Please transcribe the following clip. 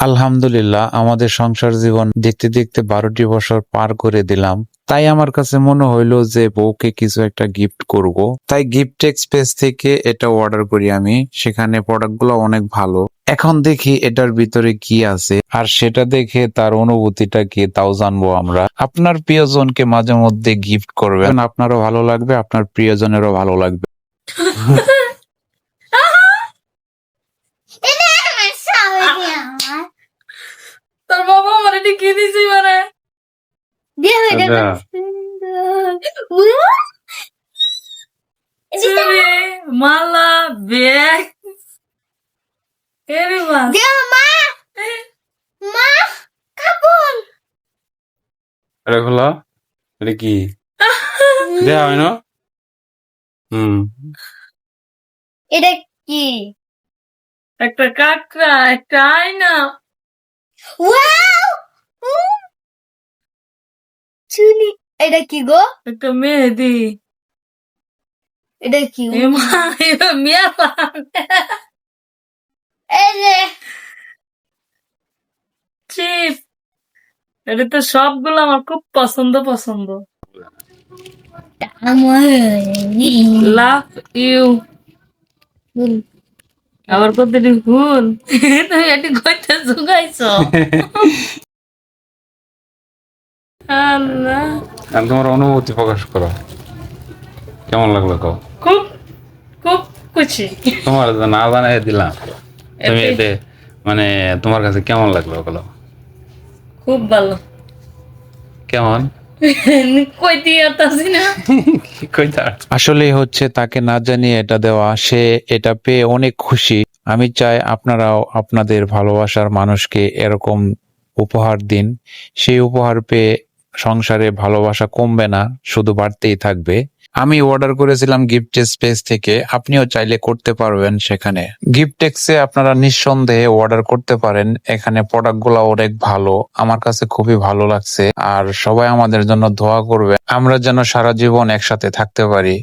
আলহামদুলিল্লাহ, আমাদের সংসার জীবন দেখতে দেখতে 12টি বছর পার করে দিলাম। তাই আমার কাছে মনে হইলো যে বউকে কিছু একটা গিফট করব। তাই গিফট এক্সপ্রেস থেকে এটা অর্ডার করি আমি। সেখানে প্রোডাক্টগুলো অনেক ভালো। এখন দেখি এটার ভিতরে কি আছে, আর সেটা দেখে তার অনুভূতিটা কি তাও জানবো আমরা। আপনার প্রিয়জনকে মাঝে মধ্যে গিফট করবেন, আপনারও ভালো লাগবে, আপনার প্রিয়জনেরও ভালো লাগবে। তোর বাবা আমার এটি কি দিছি মানে চুড়ি, মালা, ব্যাগ। এরে বাস এটা খোলা, এটা কি দেয়া হয় না? এটা কি? একটা কাকড়া, একটা আয়না, ওয়াও! চুনি, এটা কি গো? একটা মেহেদি। এটা কি? মেলা এই যে চিপ। এটা তো সবগুলো আমার খুব পছন্দ পছন্দ। আমার লাভ ইউ। আবার কতটি ফুল তুমি এটি কইতে জুগাইছ। আল্লাহ, আমি তোমার অনুভূতি প্রকাশ করো, কেমন লাগলো কও? খুব খুব খুশি। তোমার না জানাই দিলাম, তুমি এতে- এতে মানে তোমার কাছে কেমন লাগলো বলো? খুব ভালো। কেমন কই দিয়াতাছি না। কি কইতা? আসলে হচ্ছে তাকে না জানিয়ে এটা দেওয়া, সে এটা পেয়ে অনেক খুশি। আমি চাই আপনারাও আপনাদের ভালোবাসার মানুষকে এরকম উপহার দিন। সেই উপহার পেয়ে সংসারে ভালোবাসা কমবে না, শুধু বাড়তেই থাকবে। আমি অর্ডার করেছিলাম গিফট স্পেস থেকে, আপনিও চাইলে করতে পারবেন। সেখানে গিফটেক্সে আপনারা নিঃসন্দেহে অর্ডার করতে পারেন। এখানে প্রোডাক্টগুলো অনেক ভালো, আমার কাছে খুবই ভালো লাগছে। আর সবাই আমাদের জন্য দোয়া করবে, আমরা যেন সারা জীবন একসাথে থাকতে পারি।